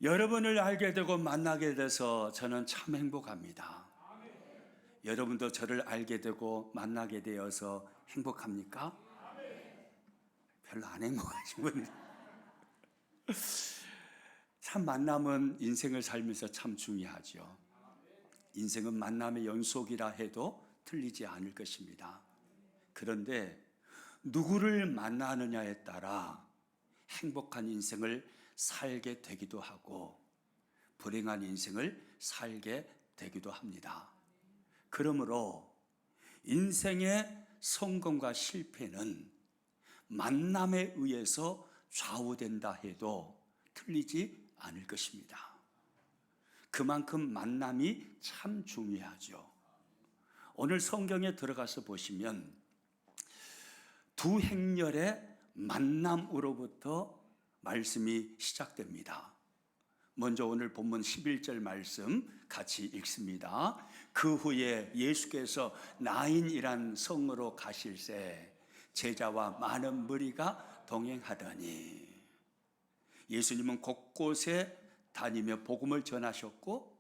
여러분을 알게 되고 만나게 돼서 저는 참 행복합니다. 여러분도 저를 알게 되고 만나게 되어서 행복합니까? 별로 안 행복하신 분이. 참 만남은 인생을 살면서 참 중요하죠. 인생은 만남의 연속이라 해도 틀리지 않을 것입니다. 그런데 누구를 만나느냐에 따라 행복한 인생을 살게 되기도 하고 불행한 인생을 살게 되기도 합니다. 그러므로 인생의 성공과 실패는 만남에 의해서 좌우된다 해도 틀리지 않을 것입니다. 그만큼 만남이 참 중요하죠. 오늘 성경에 들어가서 보시면 두 행렬의 만남으로부터 말씀이 시작됩니다. 먼저 오늘 본문 11절 말씀 같이 읽습니다. 그 후에 예수께서 나인이란 성으로 가실새 제자와 많은 무리가 동행하더니, 예수님은 곳곳에 다니며 복음을 전하셨고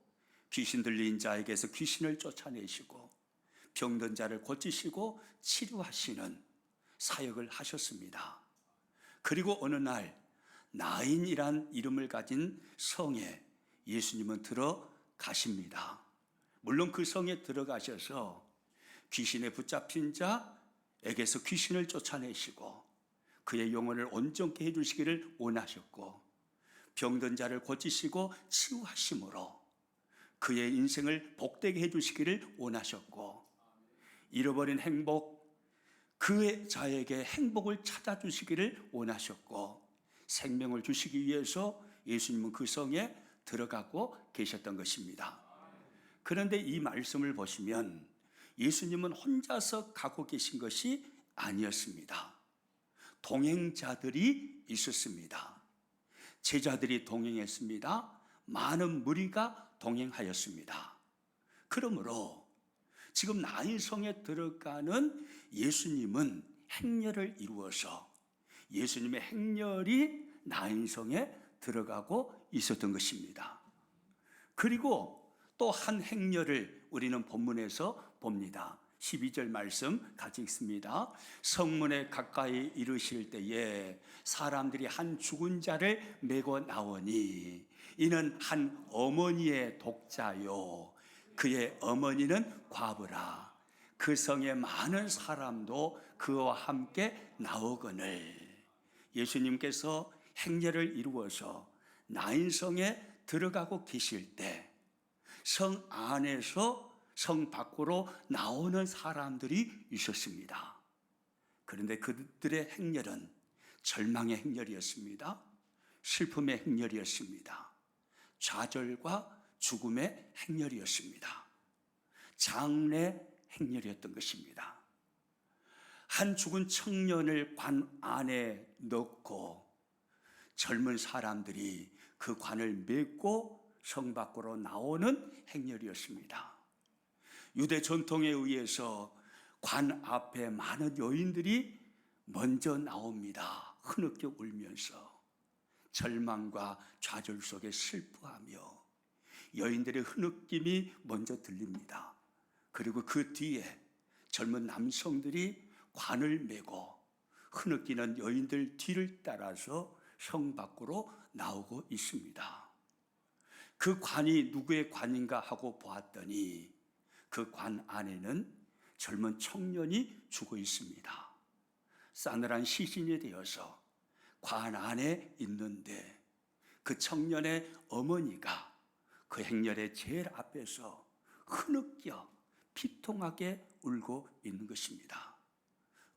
귀신 들린 자에게서 귀신을 쫓아내시고 병든 자를 고치시고 치료하시는 사역을 하셨습니다. 그리고 어느 날 나인이란 이름을 가진 성에 예수님은 들어가십니다. 물론 그 성에 들어가셔서 귀신에 붙잡힌 자에게서 귀신을 쫓아내시고 그의 영혼을 온전케 해주시기를 원하셨고 병든 자를 고치시고 치유하심으로 그의 인생을 복되게 해주시기를 원하셨고 잃어버린 행복, 그의 자에게 행복을 찾아주시기를 원하셨고 생명을 주시기 위해서 예수님은 그 성에 들어가고 계셨던 것입니다. 그런데 이 말씀을 보시면 예수님은 혼자서 가고 계신 것이 아니었습니다. 동행자들이 있었습니다. 제자들이 동행했습니다. 많은 무리가 동행하였습니다. 그러므로 지금 나인성에 들어가는 예수님은 행렬을 이루어서 예수님의 행렬이 나인성에 들어가고 있었던 것입니다. 그리고 또 한 행렬을 우리는 본문에서 봅니다. 12절 말씀 같이 읽습니다. 성문에 가까이 이르실 때에 사람들이 한 죽은 자를 메고 나오니 이는 한 어머니의 독자요 그의 어머니는 과부라. 그 성에 많은 사람도 그와 함께 나오거늘. 예수님께서 행렬을 이루어서 나인성에 들어가고 계실 때 성 안에서 성 밖으로 나오는 사람들이 있었습니다. 그런데 그들의 행렬은 절망의 행렬이었습니다. 슬픔의 행렬이었습니다. 좌절과 죽음의 행렬이었습니다. 장례 행렬이었던 것입니다. 한 죽은 청년을 관 안에 넣고 젊은 사람들이 그 관을 메고 성 밖으로 나오는 행렬이었습니다. 유대 전통에 의해서 관 앞에 많은 여인들이 먼저 나옵니다. 흐느껴 울면서 절망과 좌절 속에 슬퍼하며 여인들의 흐느낌이 먼저 들립니다. 그리고 그 뒤에 젊은 남성들이 관을 메고 흐느끼는 여인들 뒤를 따라서 성 밖으로 나오고 있습니다. 그 관이 누구의 관인가 하고 보았더니 그 관 안에는 젊은 청년이 죽어 있습니다. 싸늘한 시신이 되어서 관 안에 있는데 그 청년의 어머니가 그 행렬의 제일 앞에서 흐느껴 피통하게 울고 있는 것입니다.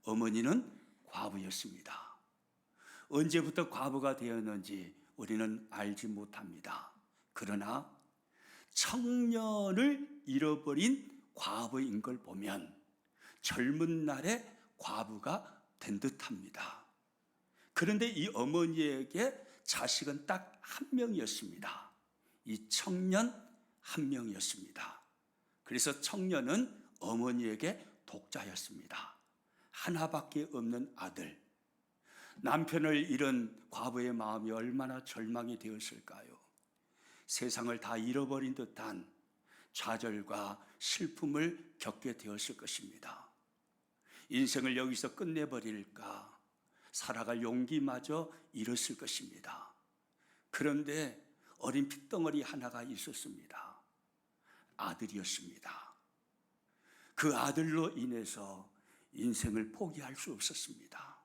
어머니는 과부였습니다. 언제부터 과부가 되었는지 우리는 알지 못합니다. 그러나 청년을 잃어버린 과부인 걸 보면 젊은 날에 과부가 된 듯합니다. 그런데 이 어머니에게 자식은 딱 한 명이었습니다. 이 청년 한 명이었습니다. 그래서 청년은 어머니에게 독자였습니다. 하나밖에 없는 아들. 남편을 잃은 과부의 마음이 얼마나 절망이 되었을까요? 세상을 다 잃어버린 듯한 좌절과 슬픔을 겪게 되었을 것입니다. 인생을 여기서 끝내버릴까, 살아갈 용기마저 잃었을 것입니다. 그런데 어린 핏덩어리 하나가 있었습니다. 아들이었습니다. 그 아들로 인해서 인생을 포기할 수 없었습니다.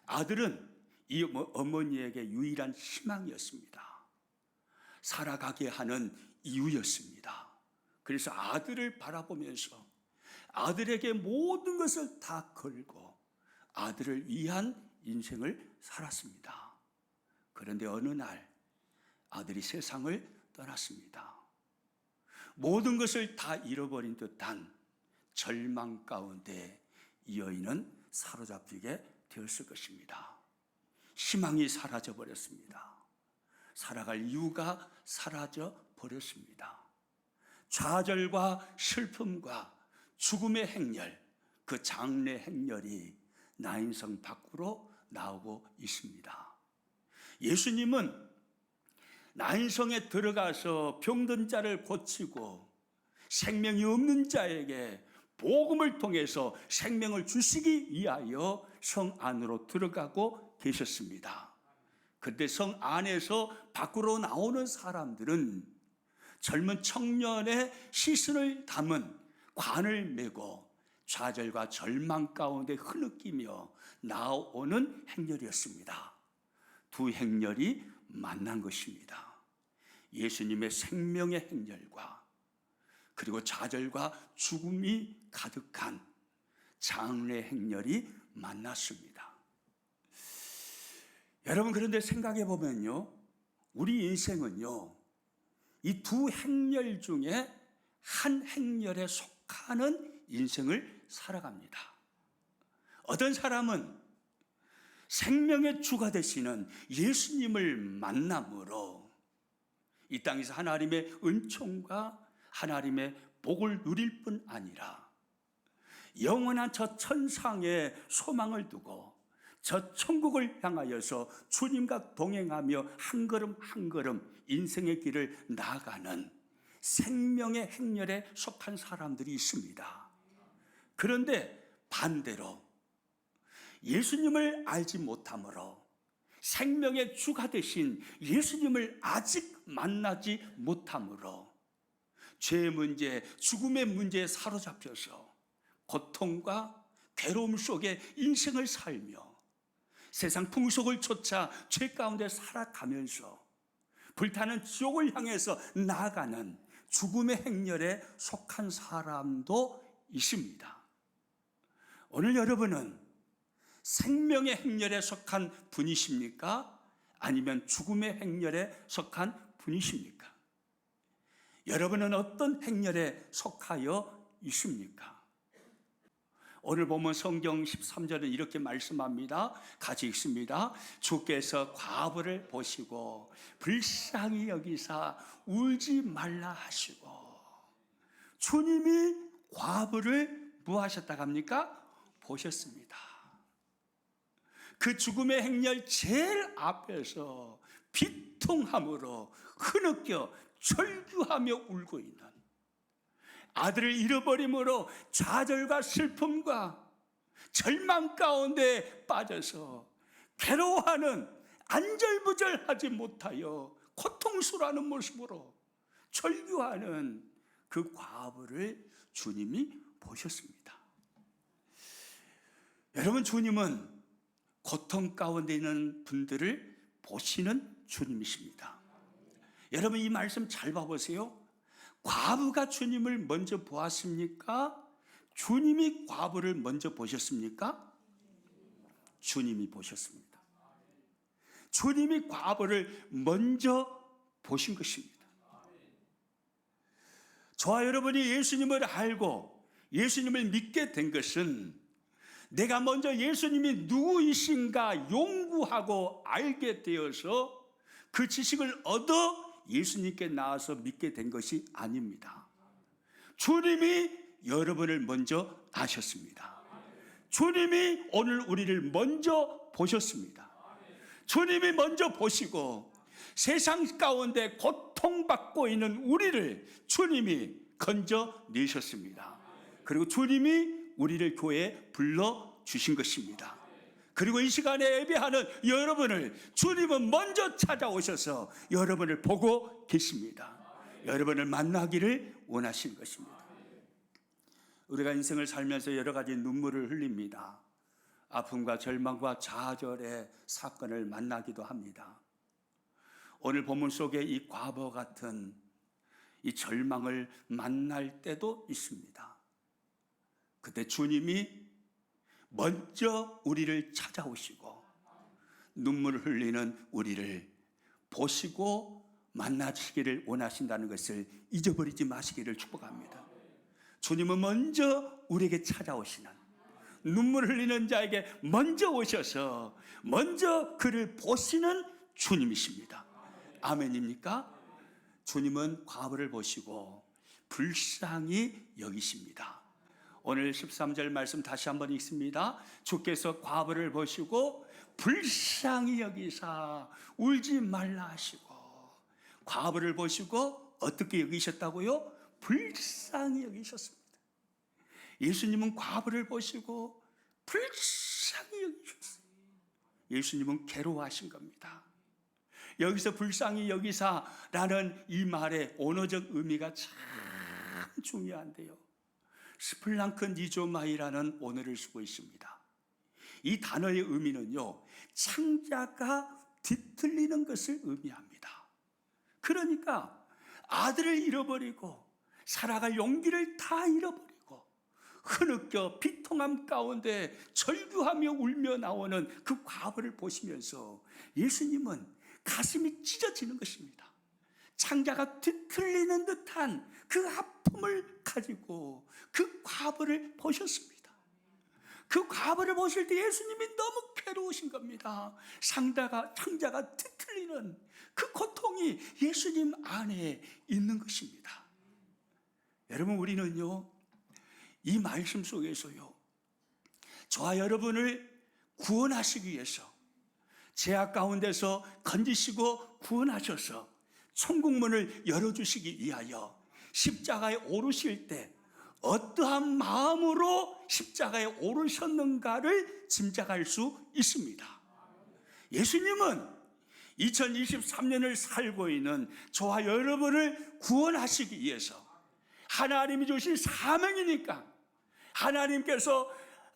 아들은 이 어머니에게 유일한 희망이었습니다. 살아가게 하는 이유였습니다. 그래서 아들을 바라보면서 아들에게 모든 것을 다 걸고 아들을 위한 인생을 살았습니다. 그런데 어느 날 아들이 세상을 떠났습니다. 모든 것을 다 잃어버린 듯한 절망 가운데 이 여인은 사로잡히게 되었을 것입니다. 희망이 사라져 버렸습니다. 살아갈 이유가 사라져 버렸습니다. 좌절과 슬픔과 죽음의 행렬, 그 장래 행렬이 나인성 밖으로 나오고 있습니다. 예수님은 나인성에 들어가서 병든 자를 고치고 생명이 없는 자에게 복음을 통해서 생명을 주시기 위하여 성 안으로 들어가고 계셨습니다. 그런데 성 안에서 밖으로 나오는 사람들은 젊은 청년의 시선을 담은 관을 메고 좌절과 절망 가운데 흐느끼며 나오는 행렬이었습니다. 두 행렬이 만난 것입니다. 예수님의 생명의 행렬과 그리고 좌절과 죽음이 가득한 장래 행렬이 만났습니다. 여러분, 그런데 생각해 보면요, 우리 인생은요, 이 두 행렬 중에 한 행렬에 속하는 인생을 살아갑니다. 어떤 사람은 생명의 주가 되시는 예수님을 만남으로 이 땅에서 하나님의 은총과 하나님의 복을 누릴 뿐 아니라 영원한 저 천상의 소망을 두고 저 천국을 향하여서 주님과 동행하며 한 걸음 한 걸음 인생의 길을 나아가는 생명의 행렬에 속한 사람들이 있습니다. 그런데 반대로 예수님을 알지 못함으로 생명의 주가 되신 예수님을 아직 만나지 못함으로 죄의 문제, 죽음의 문제에 사로잡혀서 고통과 괴로움 속에 인생을 살며 세상 풍속을 쫓아 죄 가운데 살아가면서 불타는 지옥을 향해서 나아가는 죽음의 행렬에 속한 사람도 있습니다. 오늘 여러분은 생명의 행렬에 속한 분이십니까? 아니면 죽음의 행렬에 속한 분이십니까? 여러분은 어떤 행렬에 속하여 있습니까? 오늘 보면 성경 13절은 이렇게 말씀합니다. 같이 읽습니다. 주께서 과부를 보시고 불쌍히 여기사 울지 말라 하시고, 주님이 과부를 뭐 하셨다고 합니까? 보셨습니다. 그 죽음의 행렬 제일 앞에서 비통함으로 흐느껴 절규하며 울고 있는, 아들을 잃어버림으로 좌절과 슬픔과 절망 가운데 빠져서 괴로워하는, 안절부절하지 못하여 고통스러워하는 모습으로 절규하는 그 과부를 주님이 보셨습니다. 여러분, 주님은 고통 가운데 있는 분들을 보시는 주님이십니다. 여러분, 이 말씀 잘 봐보세요. 과부가 주님을 먼저 보았습니까? 주님이 과부를 먼저 보셨습니까? 주님이 보셨습니다. 주님이 과부를 먼저 보신 것입니다. 저와 여러분이 예수님을 알고 예수님을 믿게 된 것은 내가 먼저 예수님이 누구이신가 연구하고 알게 되어서 그 지식을 얻어 예수님께 나와서 믿게 된 것이 아닙니다. 주님이 여러분을 먼저 아셨습니다. 주님이 오늘 우리를 먼저 보셨습니다. 주님이 먼저 보시고 세상 가운데 고통받고 있는 우리를 주님이 건져내셨습니다. 그리고 주님이 우리를 교회에 불러주신 것입니다. 그리고 이 시간에 예배하는 여러분을 주님은 먼저 찾아오셔서 여러분을 보고 계십니다. 여러분을 만나기를 원하시는 것입니다. 우리가 인생을 살면서 여러 가지 눈물을 흘립니다. 아픔과 절망과 좌절의 사건을 만나기도 합니다. 오늘 본문 속에 이 과부 같은 이 절망을 만날 때도 있습니다. 그때 주님이 먼저 우리를 찾아오시고 눈물을 흘리는 우리를 보시고 만나시기를 원하신다는 것을 잊어버리지 마시기를 축복합니다. 주님은 먼저 우리에게 찾아오시는, 눈물 흘리는 자에게 먼저 오셔서 먼저 그를 보시는 주님이십니다. 아멘입니까? 주님은 과부를 보시고 불쌍히 여기십니다. 오늘 13절 말씀 다시 한번 읽습니다. 주께서 과부를 보시고 불쌍히 여기사 울지 말라 하시고, 과부를 보시고 어떻게 여기셨다고요? 불쌍히 여기셨습니다. 예수님은 과부를 보시고 불쌍히 여기셨어요. 예수님은 괴로워하신 겁니다. 여기서 불쌍히 여기사라는 이 말의 언어적 의미가 참 중요한데요. 스플랑크니조마이라는 언어를 쓰고 있습니다. 이 단어의 의미는요, 창자가 뒤틀리는 것을 의미합니다. 그러니까 아들을 잃어버리고 살아갈 용기를 다 잃어버리고 흐느껴 비통함 가운데 절규하며 울며 나오는 그 과부를 보시면서 예수님은 가슴이 찢어지는 것입니다. 창자가 뒤틀리는 듯한 그 아픔을 가지고 그 과부를 보셨습니다. 그 과부를 보실 때 예수님이 너무 괴로우신 겁니다. 창자가 뒤틀리는 그 고통이 예수님 안에 있는 것입니다. 여러분, 우리는요, 이 말씀 속에서요, 저와 여러분을 구원하시기 위해서, 죄악 가운데서 건지시고 구원하셔서 천국문을 열어주시기 위하여 십자가에 오르실 때 어떠한 마음으로 십자가에 오르셨는가를 짐작할 수 있습니다. 예수님은 2023년을 살고 있는 저와 여러분을 구원하시기 위해서 하나님이 주신 사명이니까, 하나님께서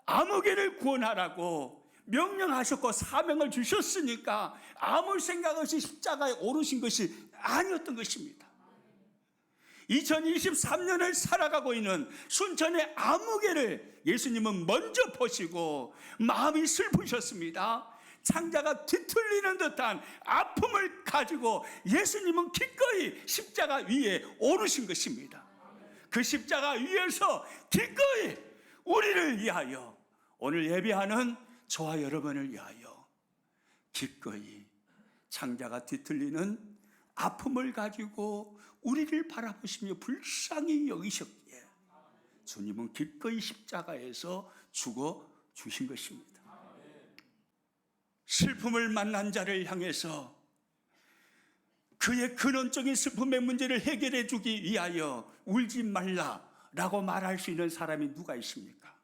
아무개를 구원하라고 명령하셨고 사명을 주셨으니까 아무 생각 없이 십자가에 오르신 것이 아니었던 것입니다. 2023년을 살아가고 있는 순천의 아무개를 예수님은 먼저 보시고 마음이 슬프셨습니다. 창자가 뒤틀리는 듯한 아픔을 가지고 예수님은 기꺼이 십자가 위에 오르신 것입니다. 그 십자가 위에서 기꺼이 우리를 위하여, 오늘 예배하는 저와 여러분을 위하여 기꺼이 창자가 뒤틀리는 아픔을 가지고 우리를 바라보시며 불쌍히 여기셨기에 주님은 기꺼이 십자가에서 죽어 주신 것입니다. 슬픔을 만난 자를 향해서 그의 근원적인 슬픔의 문제를 해결해 주기 위하여 울지 말라라고 말할 수 있는 사람이 누가 있습니까?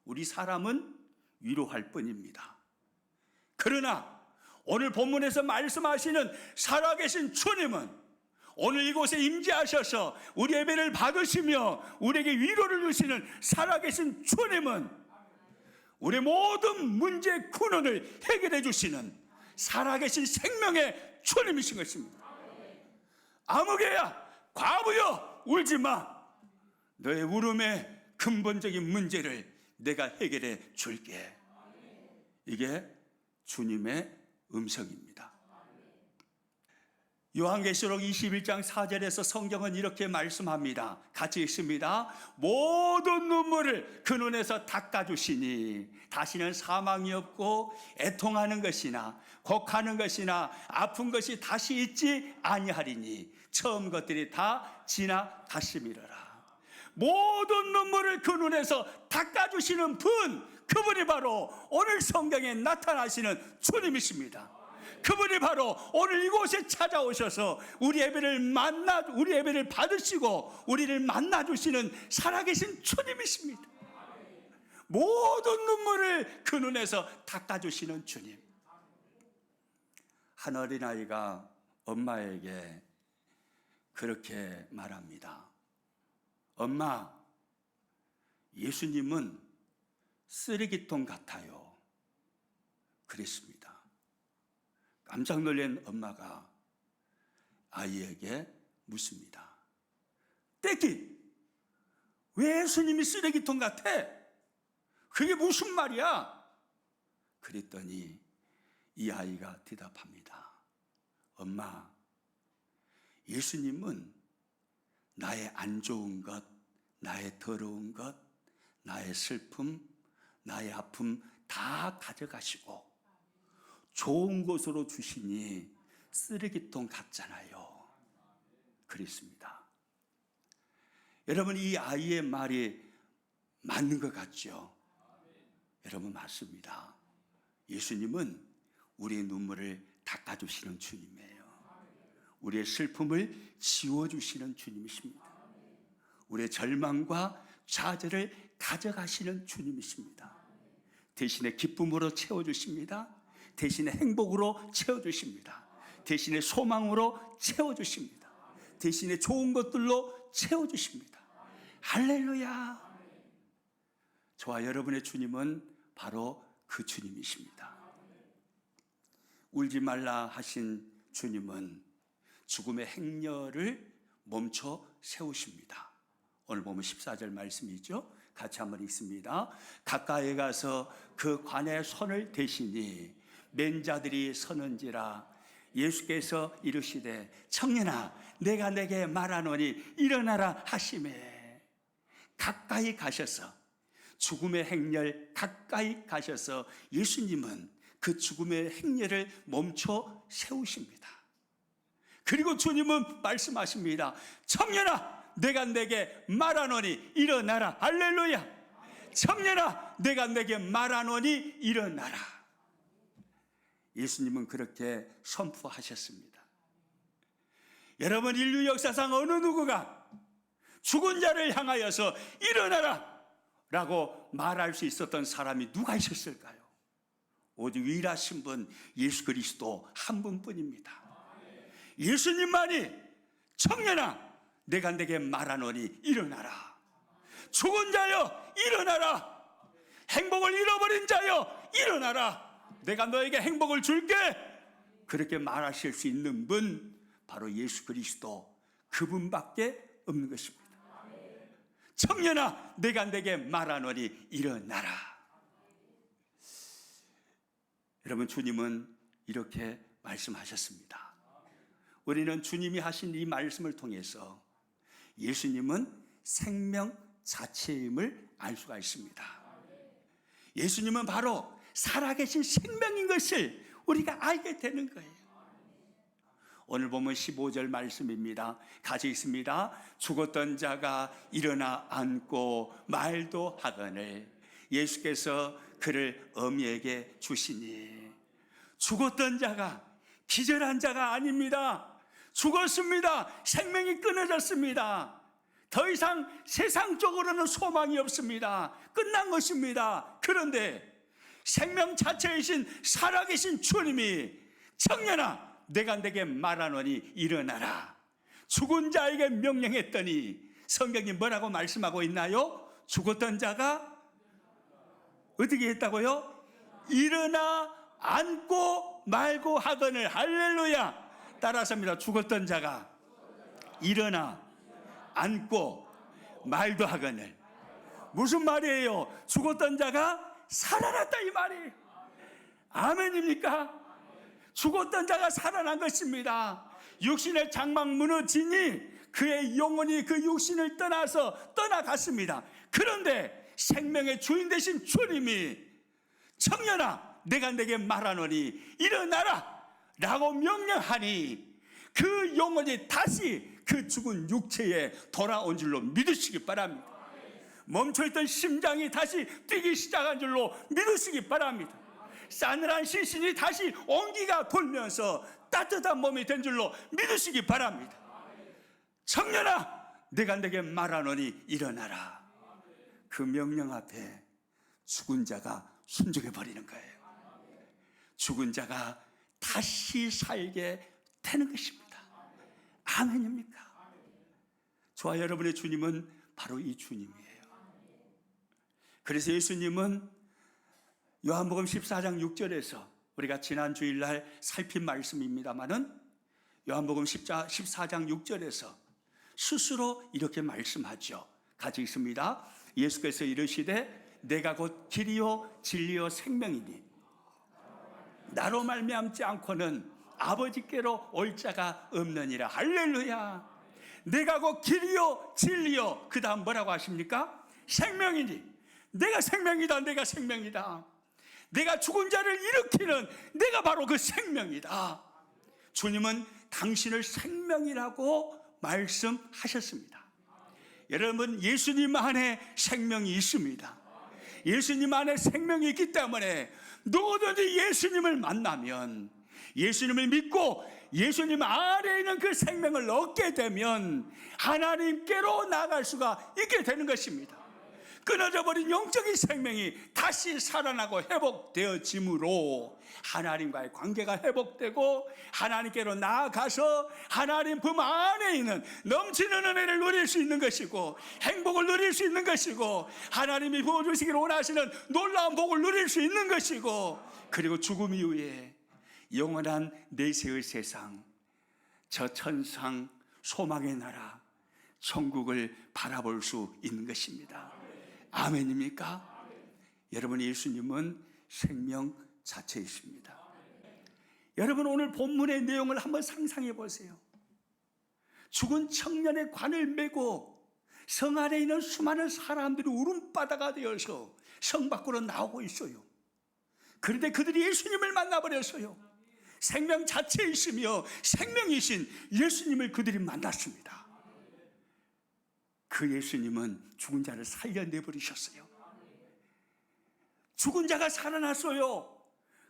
우리 사람은 위로할 뿐입니다. 그러나 오늘 본문에서 말씀하시는 살아계신 주님은 오늘 이곳에 임재하셔서 우리 예배를 받으시며 우리에게 위로를 주시는 살아계신 주님은 우리 모든 문제 근원을 해결해 주시는 살아계신 생명의 주님이신 것입니다. 아무개야, 과부여, 울지 마. 너의 울음의 근본적인 문제를 내가 해결해 줄게. 이게 주님의 음성입니다. 요한계시록 21장 4절에서 성경은 이렇게 말씀합니다. 같이 읽습니다. 모든 눈물을 그 눈에서 닦아주시니 다시는 사망이 없고 애통하는 것이나 곡하는 것이나 아픈 것이 다시 있지 아니하리니 처음 것들이 다 지나갔음이로라. 모든 눈물을 그 눈에서 닦아주시는 분, 그분이 바로 오늘 성경에 나타나시는 주님이십니다. 그분이 바로 오늘 이곳에 찾아오셔서 우리 예배를 받으시고 우리를 만나주시는 살아계신 주님이십니다. 모든 눈물을 그 눈에서 닦아주시는 주님. 한 어린아이가 엄마에게 그렇게 말합니다. 엄마, 예수님은 쓰레기통 같아요. 그랬습니다. 깜짝 놀란 엄마가 아이에게 묻습니다. 떼기, 왜 예수님이 쓰레기통 같아? 그게 무슨 말이야? 그랬더니 이 아이가 대답합니다. 엄마, 예수님은 나의 안 좋은 것, 나의 더러운 것, 나의 슬픔, 나의 아픔 다 가져가시고 좋은 곳으로 주시니 쓰레기통 같잖아요. 그랬습니다. 여러분, 이 아이의 말이 맞는 것 같죠? 여러분, 맞습니다. 예수님은 우리의 눈물을 닦아주시는 주님이에요. 우리의 슬픔을 지워주시는 주님이십니다. 우리의 절망과 좌절을 가져가시는 주님이십니다. 대신에 기쁨으로 채워주십니다. 대신에 행복으로 채워주십니다. 대신에 소망으로 채워주십니다. 대신에 좋은 것들로 채워주십니다. 할렐루야. 저와 여러분의 주님은 바로 그 주님이십니다. 울지 말라 하신 주님은 죽음의 행렬을 멈춰 세우십니다. 오늘 보면 14절 말씀이죠. 같이 한번 읽습니다. 가까이 가서 그 관에 손을 대시니 맨 자들이 서는지라. 예수께서 이르시되 청년아, 내가 내게 말하노니 일어나라 하시매. 가까이 가셔서, 죽음의 행렬 가까이 가셔서 예수님은 그 죽음의 행렬을 멈춰 세우십니다. 그리고 주님은 말씀하십니다. 청년아, 내가 내게 말하노니 일어나라. 할렐루야. 청년아, 내가 내게 말하노니 일어나라. 예수님은 그렇게 선포하셨습니다. 여러분, 인류 역사상 어느 누구가 죽은 자를 향하여서 일어나라 라고 말할 수 있었던 사람이 누가 있었을까요? 오직 유일하신 분 예수 그리스도 한 분뿐입니다. 예수님만이 청년아, 내가 내게 말하노니 일어나라. 죽은 자여 일어나라. 행복을 잃어버린 자여 일어나라. 내가 너에게 행복을 줄게. 그렇게 말하실 수 있는 분 바로 예수 그리스도, 그분밖에 없는 것입니다. 청년아, 내가 내게 말하노니 일어나라. 여러분, 주님은 이렇게 말씀하셨습니다. 우리는 주님이 하신 이 말씀을 통해서 예수님은 생명 자체임을 알 수가 있습니다. 예수님은 바로 살아계신 생명인 것을 우리가 알게 되는 거예요. 오늘 보면 15절 말씀입니다. 같이 읽습니다. 죽었던 자가 일어나 앉고 말도 하거늘 예수께서 그를 어미에게 주시니. 죽었던 자가 기절한 자가 아닙니다. 죽었습니다. 생명이 끊어졌습니다. 더 이상 세상적으로는 소망이 없습니다. 끝난 것입니다. 그런데 생명 자체이신 살아계신 주님이 청년아, 내가 내게 말하노니 일어나라. 죽은 자에게 명령했더니 성경이 뭐라고 말씀하고 있나요? 죽었던 자가 어떻게 했다고요? 일어나 앉고 말고 하거늘. 할렐루야. 따라서입니다. 죽었던 자가 일어나 앉고 말도 하거늘. 무슨 말이에요? 죽었던 자가 살아났다 이 말이에요. 아멘입니까? 죽었던 자가 살아난 것입니다. 육신의 장막 무너지니 그의 영혼이 그 육신을 떠나서 떠나갔습니다. 그런데 생명의 주인 되신 주님이 청년아, 내가 내게 말하노니 일어나라 라고 명령하니 그 영혼이 다시 그 죽은 육체에 돌아온 줄로 믿으시기 바랍니다. 멈춰있던 심장이 다시 뛰기 시작한 줄로 믿으시기 바랍니다. 싸늘한 시신이 다시 온기가 돌면서 따뜻한 몸이 된 줄로 믿으시기 바랍니다. 청년아, 내가 내게 말하노니 일어나라. 그 명령 앞에 죽은 자가 순종해 버리는 거예요. 죽은 자가 다시 살게 되는 것입니다. 아멘입니까? 저와 여러분의 주님은 바로 이 주님이에요. 그래서 예수님은 요한복음 14장 6절에서 우리가 지난 주일날 살핀 말씀입니다마는 요한복음 14장 6절에서 스스로 이렇게 말씀하죠. 같이 읽습니다. 예수께서 이르시되 내가 곧 길이요 진리요 생명이니 나로 말미암지 않고는 아버지께로 올 자가 없느니라. 할렐루야. 내가 곧 길이요 진리요, 그 다음 뭐라고 하십니까? 생명이니. 내가 생명이다. 내가 생명이다. 내가 죽은 자를 일으키는 내가 바로 그 생명이다. 주님은 당신을 생명이라고 말씀하셨습니다. 여러분, 예수님 안에 생명이 있습니다. 예수님 안에 생명이 있기 때문에 누구든지 예수님을 만나면, 예수님을 믿고 예수님 안에 있는 그 생명을 얻게 되면 하나님께로 나아갈 수가 있게 되는 것입니다. 끊어져 버린 영적인 생명이 다시 살아나고 회복되어짐으로 하나님과의 관계가 회복되고 하나님께로 나아가서 하나님 품 안에 있는 넘치는 은혜를 누릴 수 있는 것이고 행복을 누릴 수 있는 것이고 하나님이 부어주시기를 원하시는 놀라운 복을 누릴 수 있는 것이고, 그리고 죽음 이후에 영원한 내세의 세상, 저 천상 소망의 나라 천국을 바라볼 수 있는 것입니다. 아멘입니까? 여러분, 예수님은 생명 자체이십니다. 여러분, 오늘 본문의 내용을 한번 상상해 보세요. 죽은 청년의 관을 메고 성 안에 있는 수많은 사람들이 울음바다가 되어서 성 밖으로 나오고 있어요. 그런데 그들이 예수님을 만나버렸어요. 생명 자체이시며 생명이신 예수님을 그들이 만났습니다. 그 예수님은 죽은 자를 살려내버리셨어요. 죽은 자가 살아났어요.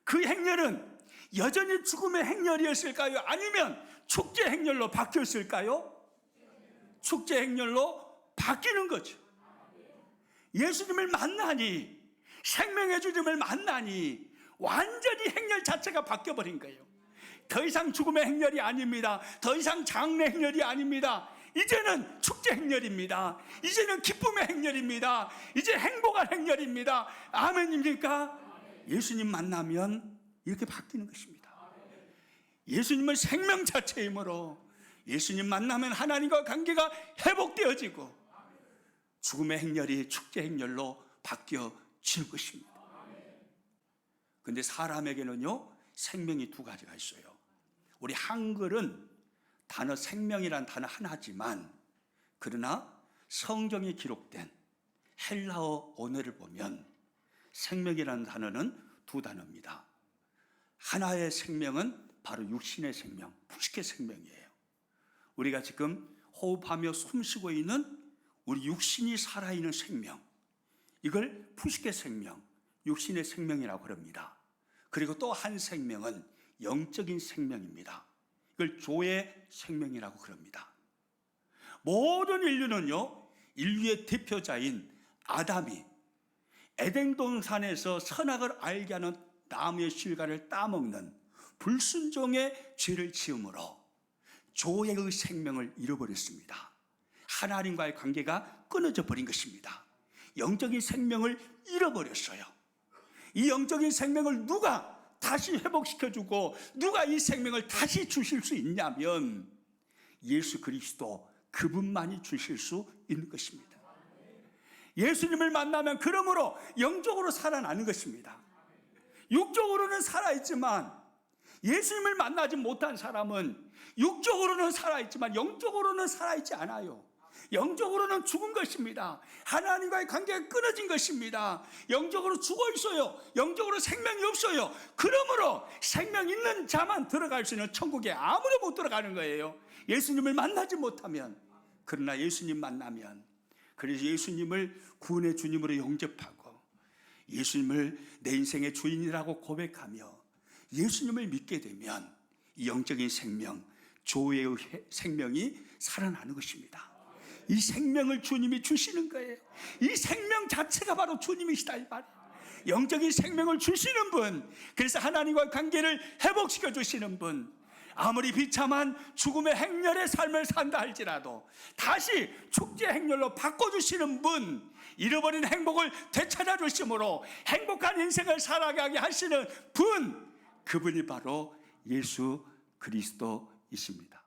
그 행렬은 여전히 죽음의 행렬이었을까요? 아니면 축제 행렬로 바뀌었을까요? 축제 행렬로 바뀌는 거죠. 예수님을 만나니, 생명의 주님을 만나니 완전히 행렬 자체가 바뀌어버린 거예요. 더 이상 죽음의 행렬이 아닙니다. 더 이상 장례 행렬이 아닙니다. 이제는 축제 행렬입니다. 이제는 기쁨의 행렬입니다. 이제 행복한 행렬입니다. 아멘입니까? 예수님 만나면 이렇게 바뀌는 것입니다. 예수님은 생명 자체이므로 예수님 만나면 하나님과 관계가 회복되어지고 죽음의 행렬이 축제 행렬로 바뀌어지는 것입니다. 그런데 사람에게는요, 생명이 두 가지가 있어요. 우리 한글은 단어 생명이란 단어 하나지만, 그러나 성경에 기록된 헬라어 언어를 보면 생명이라는 단어는 두 단어입니다. 하나의 생명은 바로 육신의 생명, 푸시케 생명이에요. 우리가 지금 호흡하며 숨쉬고 있는 우리 육신이 살아있는 생명, 이걸 푸시케 생명, 육신의 생명이라고 합니다. 그리고 또 한 생명은 영적인 생명입니다. 이걸 조의 생명이라고 그럽니다. 모든 인류는요, 인류의 대표자인 아담이 에덴 동산에서 선악을 알게 하는 나무의 실과를 따먹는 불순종의 죄를 지음으로 조의 생명을 잃어버렸습니다. 하나님과의 관계가 끊어져 버린 것입니다. 영적인 생명을 잃어버렸어요. 이 영적인 생명을 누가 다시 회복시켜주고 누가 이 생명을 다시 주실 수 있냐면 예수 그리스도, 그분만이 주실 수 있는 것입니다. 예수님을 만나면 그러므로 영적으로 살아나는 것입니다. 육적으로는 살아있지만, 예수님을 만나지 못한 사람은 육적으로는 살아있지만 영적으로는 살아있지 않아요. 영적으로는 죽은 것입니다. 하나님과의 관계가 끊어진 것입니다. 영적으로 죽어 있어요. 영적으로 생명이 없어요. 그러므로 생명 있는 자만 들어갈 수 있는 천국에 아무도 못 들어가는 거예요. 예수님을 만나지 못하면. 그러나 예수님 만나면, 그래서 예수님을 구원의 주님으로 영접하고 예수님을 내 인생의 주인이라고 고백하며 예수님을 믿게 되면 이 영적인 생명, 조의 생명이 살아나는 것입니다. 이 생명을 주님이 주시는 거예요. 이 생명 자체가 바로 주님이시다 이 말이에요. 영적인 생명을 주시는 분, 그래서 하나님과 관계를 회복시켜 주시는 분, 아무리 비참한 죽음의 행렬의 삶을 산다 할지라도 다시 축제의 행렬로 바꿔주시는 분, 잃어버린 행복을 되찾아 주심으로 행복한 인생을 살아가게 하시는 분, 그분이 바로 예수 그리스도이십니다.